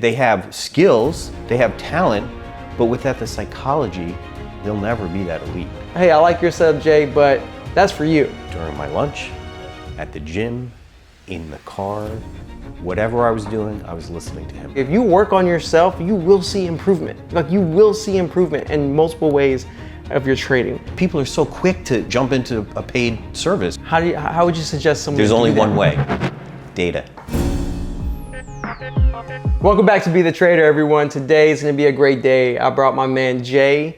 They have skills, they have talent, but without the psychology, they'll never be that elite. Hey, I like your setup, Jay, but that's for you. During my lunch, at the gym, in the car, whatever I was doing, I was listening to him. If you work on yourself, you will see improvement. Like, you will see improvement in multiple ways of your trading. People are so quick to jump into a paid service. How would you suggest someone There's do only that? one way, data. Welcome back to Be the Trader, everyone. Today is gonna be a great day. I brought my man Jay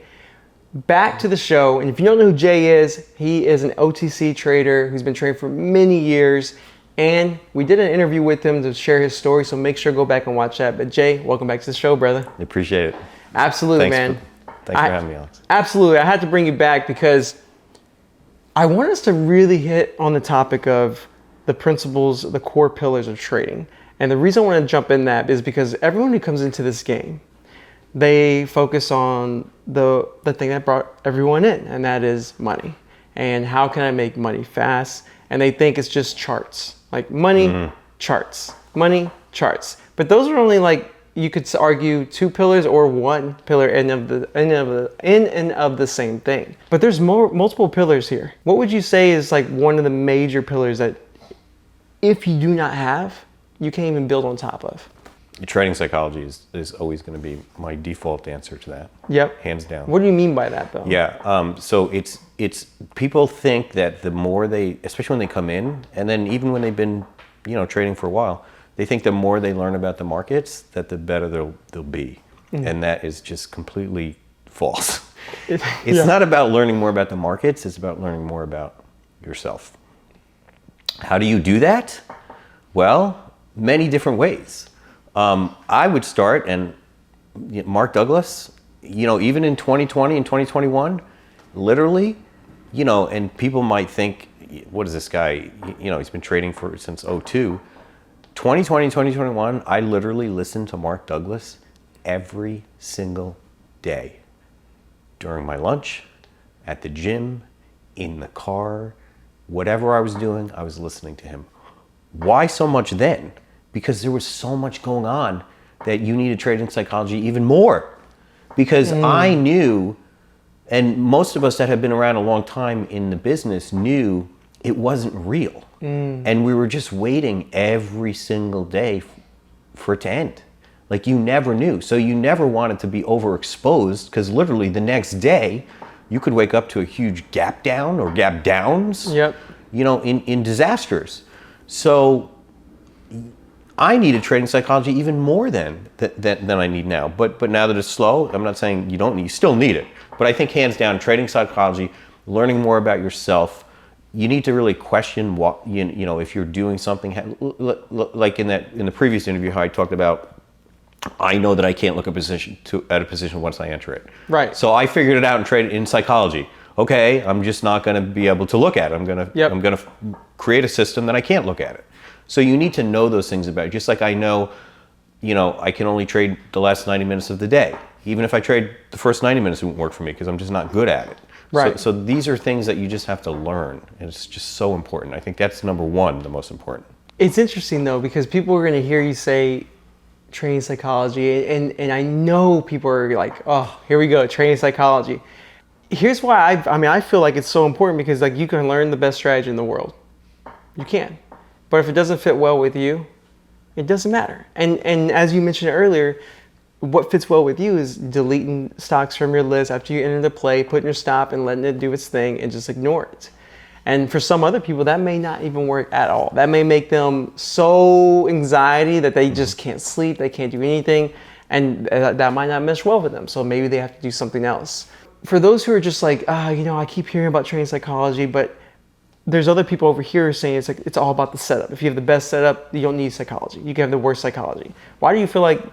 back to the show. And if you don't know who Jay is, he is an OTC trader who's been trading for many years. And we did an interview with him to share his story, so make sure to go back and watch that. But Jay, welcome back to the show, brother. I appreciate it. Absolutely, man. Thanks for having me, Alex. Absolutely. I had to bring you back because I want us to really hit on the topic of the principles, the core pillars of trading. And the reason I want to jump in that is because everyone who comes into this game, they focus on the thing that brought everyone in, and that is money. And how can I make money fast? And they think it's just charts, like money, charts, money, charts. But those are only, like, you could argue two pillars or one pillar in and of the same thing. But there's multiple pillars here. What would you say is like one of the major pillars that if you do not have, you can't even build on top of? Your trading psychology is always going to be my default answer to that. Yep. Hands down. What do you mean by that, though? Yeah. So it's people think that the more they, especially when they come in, and then even when they've been, trading for a while, they think the more they learn about the markets, that the better they'll be, and that is just completely false. It's not about learning more about the markets. It's about learning more about yourself. How do you do that? Well, many different ways. I would start, and Mark Douglas, even in 2020 and 2021, literally, and people might think, what is this guy? He's been trading since 2002. 2020 and 2021, I literally listened to Mark Douglas every single day. During my lunch, at the gym, in the car, whatever I was doing, I was listening to him. Why so much then? Because there was so much going on that you needed trading psychology even more. Because I knew, and most of us that have been around a long time in the business knew it wasn't real. And we were just waiting every single day for it to end. Like, you never knew. So you never wanted to be overexposed, because literally the next day you could wake up to a huge gap down or gap downs, in disasters. So I needed trading psychology even more than I need now. But now that it's slow, I'm not saying you don't need, you still need it. But I think hands down, trading psychology, learning more about yourself, you need to really question what, if you're doing something, like in the previous interview, how I talked about, I know that I can't look at a position once I enter it. Right. So I figured it out and traded in psychology. Okay, I'm just not going to be able to look at it. I'm going to create a system that I can't look at it. So you need to know those things about it. Just like I know, I can only trade the last 90 minutes of the day. Even if I trade the first 90 minutes, it won't work for me because I'm just not good at it. Right. So these are things that you just have to learn. And it's just so important. I think that's number one, the most important. It's interesting, though, because people are going to hear you say trading psychology, and I know people are like, oh, here we go, trading psychology. Here's why I feel like it's so important, because like, you can learn the best strategy in the world. You can. But if it doesn't fit well with you, it doesn't matter. And as you mentioned earlier, what fits well with you is deleting stocks from your list after you enter the play, putting your stop and letting it do its thing and just ignore it. And for some other people, that may not even work at all. That may make them so anxiety that they just can't sleep, they can't do anything, and that might not mesh well with them. So maybe they have to do something else. For those who are just like, I keep hearing about trading psychology, but there's other people over here saying it's all about the setup. If you have the best setup, you don't need psychology. You can have the worst psychology. Why do you feel like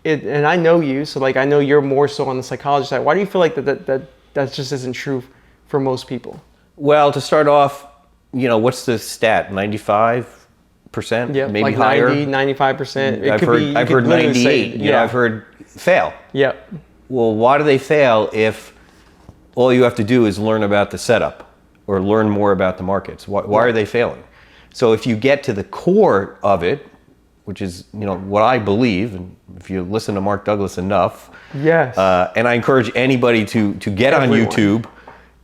it? And I know you, so like I know you're more so on the psychology side. Why do you feel like that just isn't true for most people? Well, to start off, what's the stat? 95%, maybe like higher. 90, 95%. I've heard 98. I've heard fail. Yep. Well, why do they fail if all you have to do is learn about the setup or learn more about the markets? Why are they failing? So if you get to the core of it, which is, what I believe, and if you listen to Mark Douglas enough, yes, and I encourage anybody to get on YouTube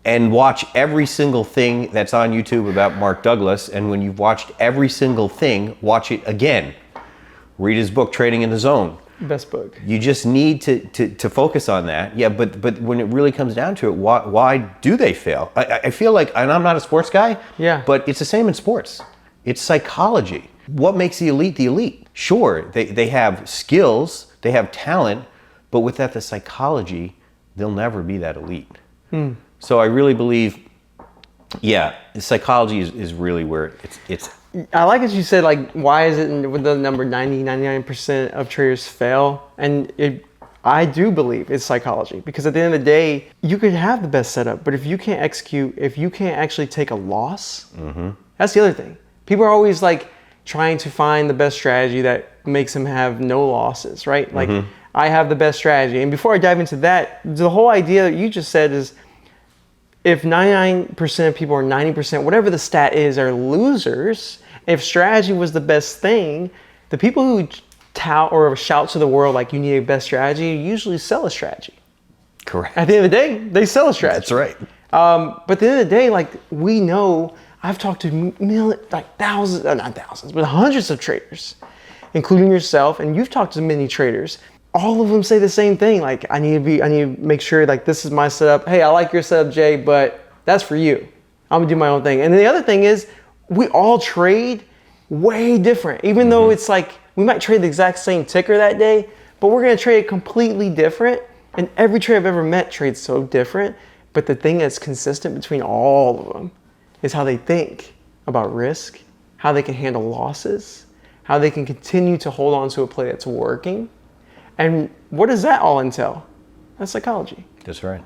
and watch every single thing that's on YouTube about Mark Douglas. And when you've watched every single thing, watch it again. Read his book, Trading in the Zone. Best book. You just need to focus on that. Yeah, but when it really comes down to it, why do they fail? I feel like, and I'm not a sports guy, but it's the same in sports. It's psychology. What makes the elite the elite? Sure, they have skills, they have talent, but without the psychology, they'll never be that elite. So I really believe, psychology is really where it's. I like as you said, like, why is it with the number 99% of traders fail? And I do believe it's psychology, because at the end of the day, you could have the best setup, but if you can't execute, if you can't actually take a loss, that's the other thing. People are always like trying to find the best strategy that makes them have no losses, right? Like, I have the best strategy. And before I dive into that, the whole idea that you just said is, if 99% of people, or 90%, whatever the stat is, are losers, if strategy was the best thing, the people who tout or shout to the world like you need a best strategy usually sell a strategy. Correct. At the end of the day, they sell a strategy. That's right. But at the end of the day, like, we know, I've talked to thousands, not thousands, but hundreds of traders, including yourself, and you've talked to many traders. All of them say the same thing. Like, I need to make sure, like, this is my setup. Hey, I like your setup, Jay, but that's for you. I'm gonna do my own thing. And the other thing is, we all trade way different. Even though it's like, we might trade the exact same ticker that day, but we're gonna trade completely different. And every trader I've ever met trades so different. But the thing that's consistent between all of them is how they think about risk, how they can handle losses, how they can continue to hold on to a play that's working. And what does that all entail? That's psychology. That's right.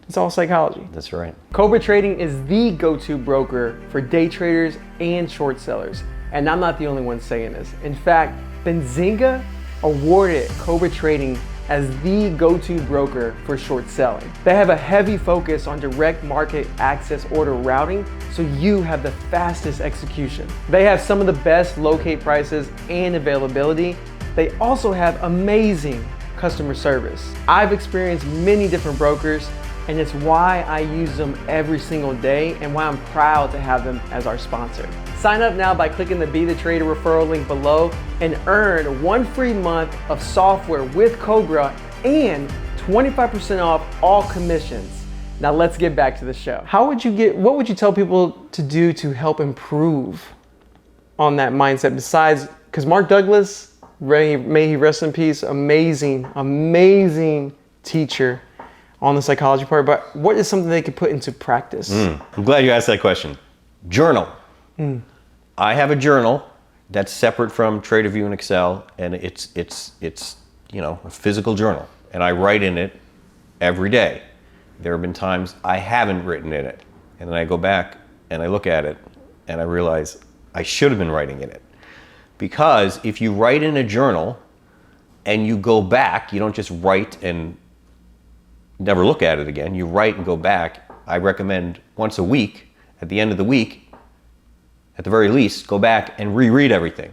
It's all psychology. That's right. Cobra Trading is the go-to broker for day traders and short sellers. And I'm not the only one saying this. In fact, Benzinga awarded Cobra Trading as the go-to broker for short selling. They have a heavy focus on direct market access order routing, so you have the fastest execution. They have some of the best locate prices and availability. They also have amazing customer service. I've experienced many different brokers, and it's why I use them every single day and why I'm proud to have them as our sponsor. Sign up now by clicking the Be the Trader referral link below and earn 1 free month of software with Cobra and 25% off all commissions. Now let's get back to the show. What would you tell people to do to help improve on that mindset besides, because Mark Douglas, may he rest in peace, amazing teacher on the psychology part, but what is something they could put into practice? I'm glad you asked that question. Journal. I have a journal that's separate from TraderView and Excel, and it's a physical journal, and I write in it every day. There have been times I haven't written in it, and then I go back and I look at it and I realize I should have been writing in it. Because if you write in a journal and you go back, you don't just write and never look at it again. You write and go back. I recommend once a week, at the end of the week, at the very least, go back and reread everything.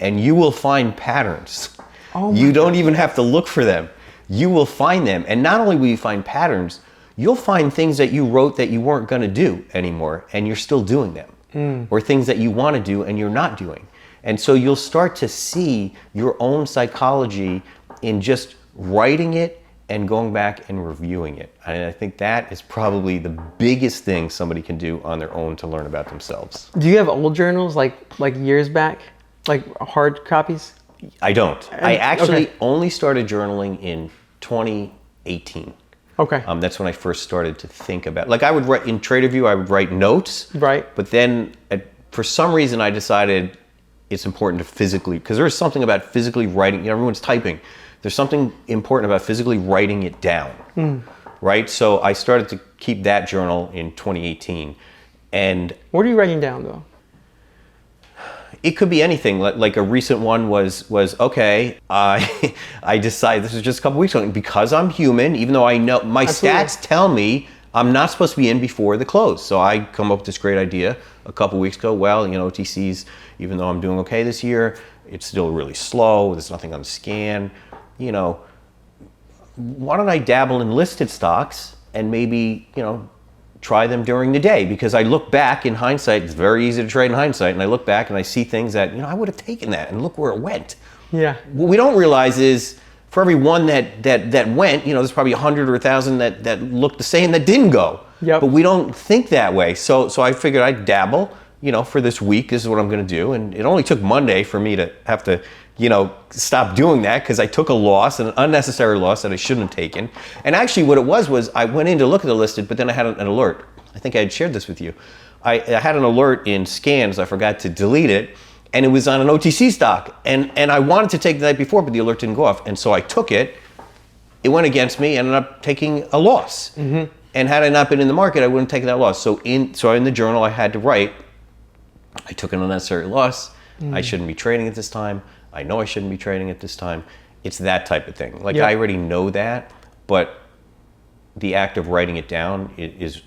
And you will find patterns. You don't even have to look for them. You will find them. And not only will you find patterns, you'll find things that you wrote that you weren't going to do anymore, and you're still doing them. Or things that you want to do and you're not doing. And so you'll start to see your own psychology in just writing it and going back and reviewing it. And I think that is probably the biggest thing somebody can do on their own to learn about themselves. Do you have old journals like years back, like hard copies? I don't. I actually only started journaling in 2018. Okay. That's when I first started to think about, like, I would write in TraderView, I would write notes. Right. But then for some reason I decided it's important to physically, because there's something about physically writing, everyone's typing. There's something important about physically writing it down, right? So I started to keep that journal in 2018. And what are you writing down though? It could be anything. Like a recent one was okay, I decided, this was just a couple weeks ago, because I'm human, even though I know my stats tell me I'm not supposed to be in before the close. So I come up with this great idea a couple weeks ago. Well, OTCs, even though I'm doing okay this year, It's still really slow. There's nothing on the scan. You know, why don't I dabble in listed stocks and maybe, you know, try them during the day? Because I look back in hindsight, it's very easy to trade in hindsight, and I look back and I see things that, you know, I would have taken that, and look where it went. Yeah. What we don't realize is for every one that went, you know, there's probably 100 or 1,000 that looked the same that didn't go. Yep. But we don't think that way. So I figured I'd dabble, you know, for this week. This is what I'm going to do. And it only took Monday for me to have to, you know, stop doing that, because I took a loss, an unnecessary loss that I shouldn't have taken. And actually what it was I went in to look at the listed, but then I had an alert. I think I had shared this with you. I had an alert in scans. I forgot to delete it. And it was on an OTC stock. And I wanted to take the night before, but the alert didn't go off. And so I took it. It went against me, ended up taking a loss. Mm-hmm. And had I not been in the market, I wouldn't take that loss. So in the journal, I had to write, I took an unnecessary loss. I shouldn't be trading at this time. I know I shouldn't be trading at this time. It's that type of thing. Like, I already know that, but the act of writing it down is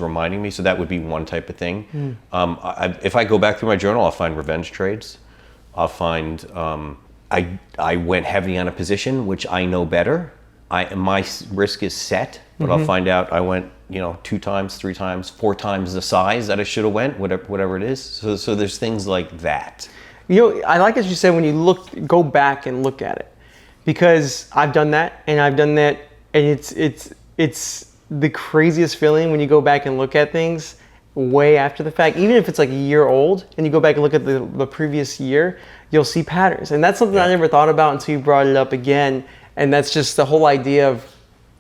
reminding me. So that would be one type of thing. If I go back through my journal, I'll find revenge trades. I'll find I went heavy on a position, which I know better. My risk is set, but I'll find out I went, you know, 2 times, 3 times, 4 times the size that I should have went, whatever it is. So there's things like that. You know, I like as you said, when you go back and look at it, because I've done that, and it's the craziest feeling when you go back and look at things way after the fact. Even if it's like a year old and you go back and look at the previous year, you'll see patterns. And that's something I never thought about until you brought it up again. And that's just the whole idea of,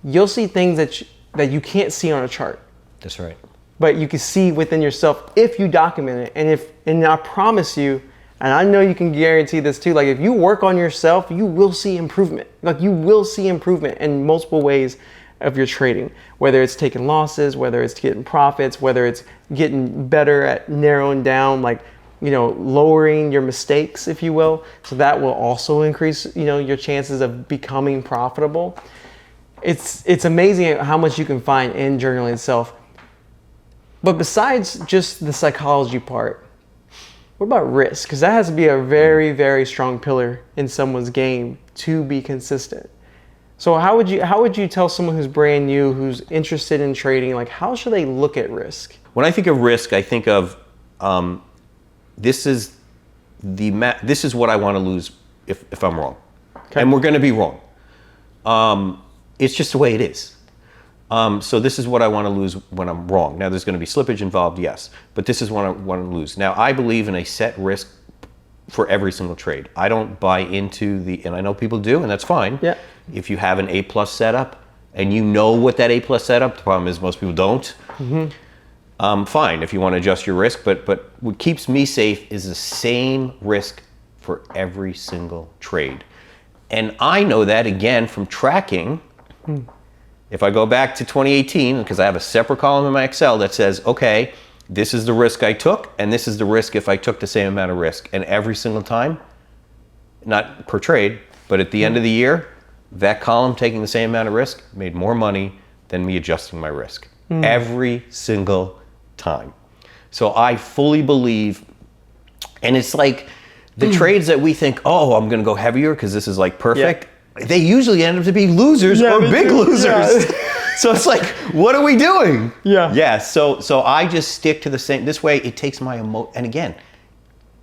you'll see things that you can't see on a chart. That's right. But you can see within yourself if you document it. And I promise you, and I know you can guarantee this too, like if you work on yourself, you will see improvement. Like you will see improvement in multiple ways of your trading, whether it's taking losses, whether it's getting profits, whether it's getting better at narrowing down, like, you know, lowering your mistakes, if you will. So that will also increase, you know, your chances of becoming profitable. It's amazing how much you can find in journaling itself. But besides just the psychology part, what about risk? Because that has to be a very, very strong pillar in someone's game to be consistent. So how would you tell someone who's brand new, who's interested in trading, like how should they look at risk? When I think of risk, I think of this is what I want to lose if I'm wrong, and we're going to be wrong. It's just the way it is. So this is what I want to lose when I'm wrong. Now there's going to be slippage involved, yes, but this is what I want to lose. Now I believe in a set risk for every single trade. I don't buy into and I know people do, and that's fine. Yeah. If you have an A+ setup and you know what that A+ setup, the problem is most people don't. Mm-hmm. Fine if you want to adjust your risk, but what keeps me safe is the same risk for every single trade. And I know that again from tracking. If I go back to 2018, because I have a separate column in my Excel that says, okay, this is the risk I took, and this is the risk if I took the same amount of risk. And every single time, not per trade, but at the end of the year, that column taking the same amount of risk made more money than me adjusting my risk. Every single time. So I fully believe, and it's like the trades that we think, oh, I'm going to go heavier because this is like perfect. Yeah. They usually end up to be losers or big losers. Yeah. So it's like, what are we doing? Yeah. So I just stick to the same. This way, it takes my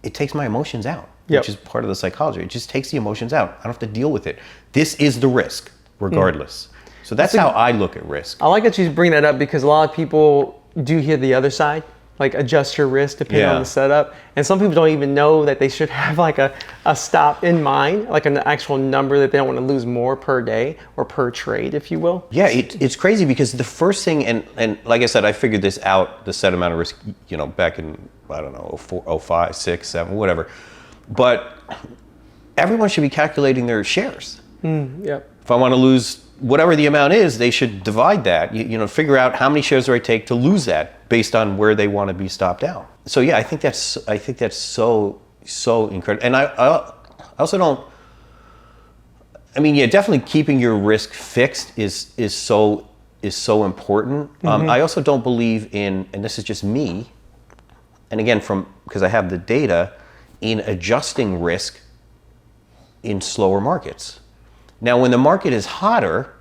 it takes my emotions out, which is part of the psychology. It just takes the emotions out. I don't have to deal with it. This is the risk, regardless. So that's how I look at risk. I like that you bring that up because a lot of people do hear the other side, like adjust your risk depending on the setup. And some people don't even know that they should have like a stop in mind, like an actual number that they don't want to lose more per day or per trade, if you will. Yeah, it's crazy because the first thing, and like I said, I figured this out, the set amount of risk, you know, back in, I don't know, 04, 05, 6, 7, whatever. But everyone should be calculating their shares. If I want to lose whatever the amount is, they should divide that, you know, figure out how many shares do I take to lose that based on where they want to be stopped out. So yeah, I think that's so incredible. And I also don't, I mean, yeah, definitely keeping your risk fixed is so important. I also don't believe in, and this is just me, and again, because I have the data, in adjusting risk in slower markets. Now, when the market is hotter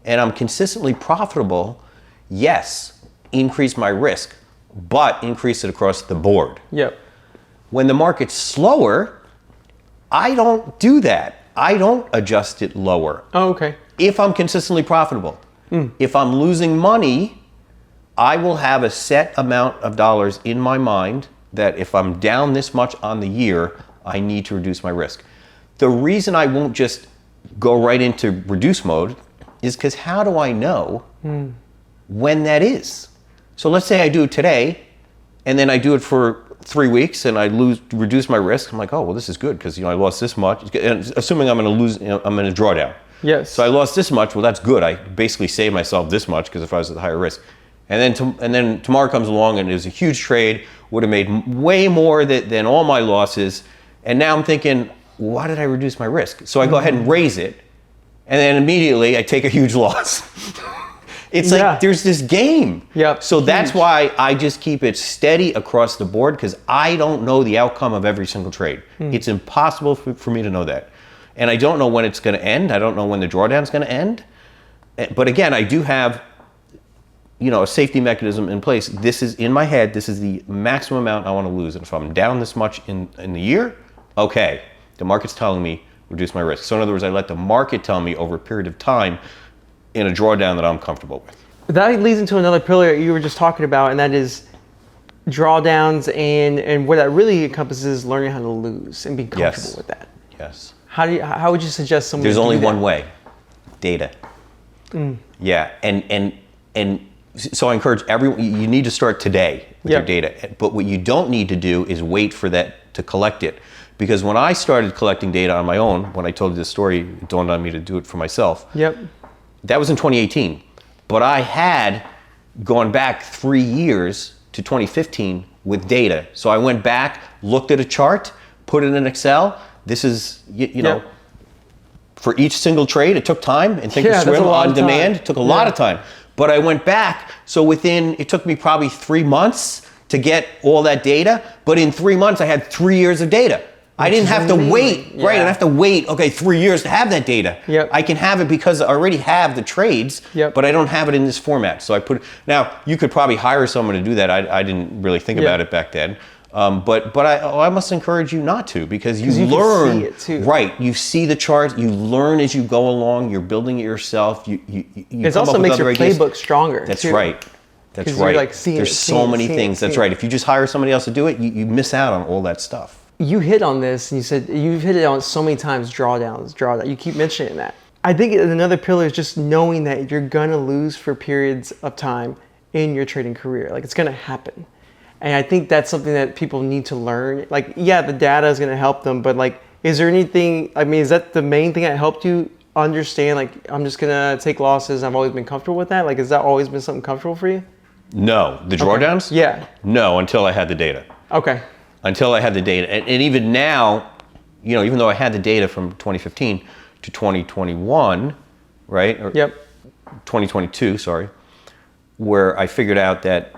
and I'm consistently profitable, yes, increase my risk, but increase it across the board. Yep. When the market's slower, I don't do that. I don't adjust it lower. Oh, okay. If I'm consistently profitable. If I'm losing money, I will have a set amount of dollars in my mind that if I'm down this much on the year, I need to reduce my risk. The reason I won't just go right into reduce mode is because how do I know when that is? So let's say I do it today, and then I do it for 3 weeks, and I reduce my risk. I'm like, oh, well, this is good because I lost this much. And assuming I'm going to lose, I'm in a drawdown. Yes. So I lost this much. Well, that's good. I basically saved myself this much because if I was at the higher risk, and then tomorrow comes along and it was a huge trade, would have made way more than all my losses, and now I'm thinking, why did I reduce my risk? So I go ahead and raise it, and then immediately I take a huge loss. It's like there's this game. Yep. So that's why I just keep it steady across the board because I don't know the outcome of every single trade. It's impossible for me to know that. And I don't know when it's going to end. I don't know when the drawdown's going to end. But again, I do have a safety mechanism in place. This is in my head. This is the maximum amount I want to lose. And if I'm down this much in the year, okay, the market's telling me reduce my risk. So in other words, I let the market tell me over a period of time in a drawdown that I'm comfortable with. That leads into another pillar you were just talking about, and that is drawdowns, and what that really encompasses is learning how to lose and being comfortable with that. Yes. How would you suggest someone? There's only one way: data. Yeah, and so I encourage everyone. You need to start today with your data. But what you don't need to do is wait for that to collect it, because when I started collecting data on my own, when I told you this story, it dawned on me to do it for myself. Yep. That was in 2018, but I had gone back 3 years to 2015 with data. So I went back, looked at a chart, put it in Excel. This is, you know, for each single trade, it took time, and Thinkorswim on demand took a lot of time. But I went back, so it took me probably 3 months to get all that data, but in 3 months I had 3 years of data. I didn't have to wait, right? I didn't have to wait, 3 years to have that data. Yep. I can have it because I already have the trades, but I don't have it in this format. So now you could probably hire someone to do that. I didn't really think about it back then. But I must encourage you not to, because you learn, can see it too. Right? You see the charts, you learn as you go along. You're building it yourself. It also makes your playbook stronger. That's too. right. That's right. Like There's so many things. That's right. If you just hire somebody else to do it, you miss out on all that stuff. You hit on this, and you said you've hit it on so many times. Drawdowns. You keep mentioning that. I think another pillar is just knowing that you're gonna lose for periods of time in your trading career. Like, it's gonna happen. And I think that's something that people need to learn. Like, yeah, the data is going to help them, but like, is there anything, is that the main thing that helped you understand, like, I'm just going to take losses, I've always been comfortable with that? Like, has that always been something comfortable for you? No. The drawdowns? Yeah. No, until I had the data. Okay. Until I had the data. And even now, even though I had the data from 2015 to 2021, right? Or 2022, sorry, where I figured out that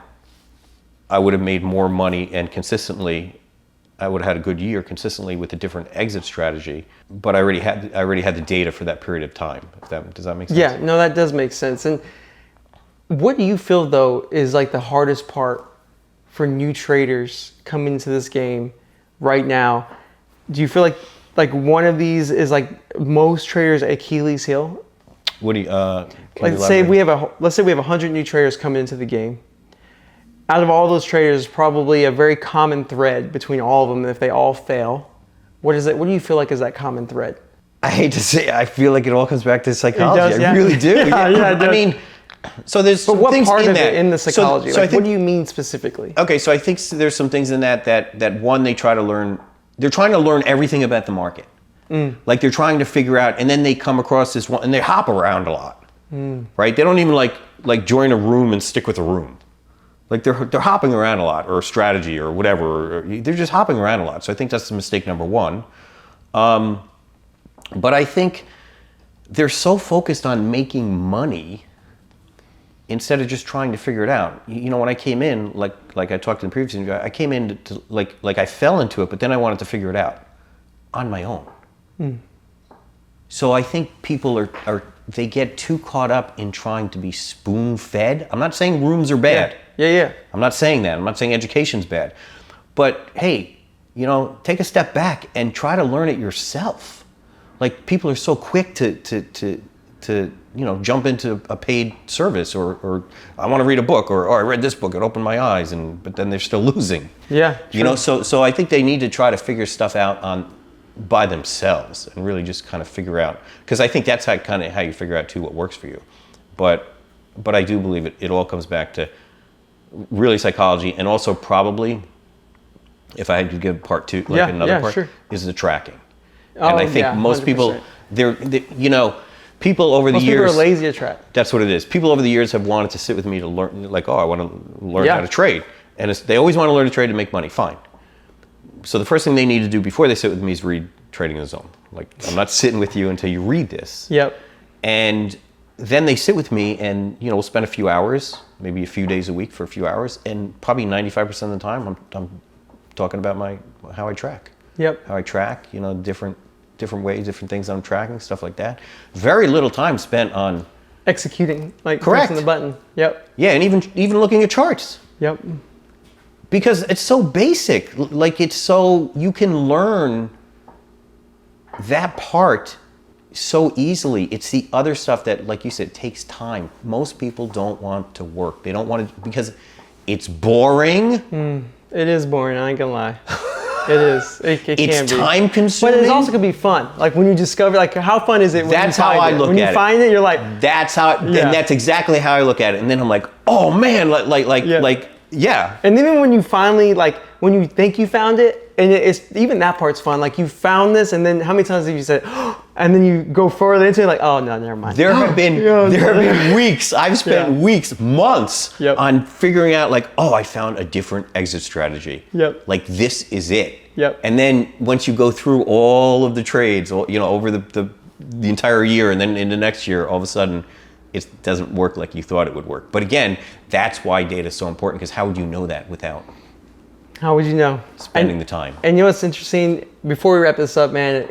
I would have made more money and consistently, I would have had a good year consistently with a different exit strategy. But I already had the data for that period of time. Does that make sense? Yeah, no, that does make sense. And what do you feel, though, is like the hardest part for new traders coming into this game right now? Do you feel like one of these is like most traders' Achilles heel? What do you? Let's say we have 100 new traders coming into the game. Out of all those traders, probably a very common thread between all of them. If they all fail, what is it? What do you feel like is that common thread? I hate to say, I feel like it all comes back to psychology. It does, I really do. I mean, so there's some what things part in of that. it in the psychology? So I think, what do you mean specifically? Okay, so I think there's some things in that one, they try to learn. They're trying to learn everything about the market. Like, they're trying to figure out, and then they come across this one, and they hop around a lot, right? They don't even like join a room and stick with a room. Like, they're hopping around a lot, or a strategy, or whatever. They're just hopping around a lot. So I think that's mistake number one. But I think they're so focused on making money instead of just trying to figure it out. When I came in, like I talked in the previous interview, I came in to like I fell into it, but then I wanted to figure it out on my own. So I think people are they get too caught up in trying to be spoon fed. I'm not saying rooms are bad. Yeah. I'm not saying that. I'm not saying education's bad. But hey, you know, take a step back and try to learn it yourself. Like, people are so quick to you know, jump into a paid service, or I want to read a book, or I read this book, it opened my eyes, but then they're still losing. Yeah. You know, so I think they need to try to figure stuff out by themselves and really just kind of figure out, because I think that's how you figure out too what works for you. But I do believe it all comes back to really psychology, and also probably, if I had to give part two, like another part, sure. is the tracking. Oh, and I think most 100%. people, they you know, people over the years. Most people are lazy to track. That's what it is. People over the years have wanted to sit with me to learn, like, oh, I want to learn how to trade. And they always want to learn to trade to make money. Fine. So the first thing they need to do before they sit with me is read Trading in the Zone. Like, I'm not sitting with you until you read this. Yep. And then they sit with me, and, you know, we'll spend a few hours, maybe a few days a week for a few hours, and probably 95% of the time I'm talking about how I track. Yep. How I track, you know, different ways, different things I'm tracking, stuff like that. Very little time spent on executing, like correct. pressing the button. Yep. Yeah, and even looking at charts. Yep. Because it's so basic. Like, it's so, you can learn that part so easily. It's the other stuff that, like you said, takes time. Most people don't want to work. They don't want to, because it's boring. It is boring, I ain't gonna lie. It is. It can be. It's time consuming. But it's also gonna be fun. Like, when you discover, like, how fun is it when that's you find how I it? look when at it. When you find it, you're like, that's how, and that's exactly how I look at it. And then I'm like, oh man, yeah. And even when you finally, like, when you think you found it, and it's, even that part's fun. Like, you found this, and then how many times have you said, oh, and then you go further into it, like, oh no, never mind. There have been weeks, I've spent weeks, months on figuring out, like, oh, I found a different exit strategy. Yep. Like, this is it. Yep. And then once you go through all of the trades, you know, over the entire year, and then in the next year, all of a sudden, it doesn't work like you thought it would work. But again, that's why data is so important, because how would you know that without? How would you know? Spending the time. And you know what's interesting? Before we wrap this up, man,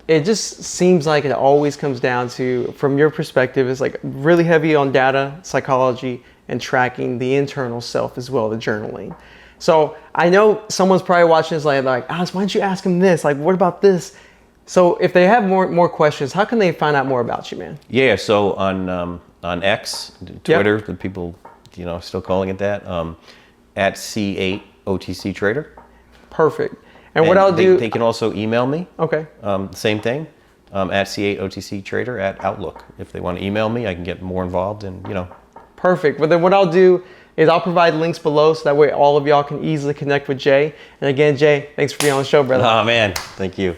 it just seems like it always comes down to, from your perspective, it's like really heavy on data, psychology, and tracking the internal self as well, the journaling. So I know someone's probably watching this like, Alex, why don't you ask him this? Like, what about this? So if they have more questions, how can they find out more about you, man? Yeah, so on X, Twitter, the people, you know, still calling it that, at C8 OTC Trader. Perfect. And what I'll do, they can also email me. Okay. Same thing, at C8 OTC Trader at Outlook. If they want to email me, I can get more involved, and, you know. Perfect. But then what I'll do is I'll provide links below, so that way all of y'all can easily connect with Jay. And again, Jay, thanks for being on the show, brother. Oh man, thank you.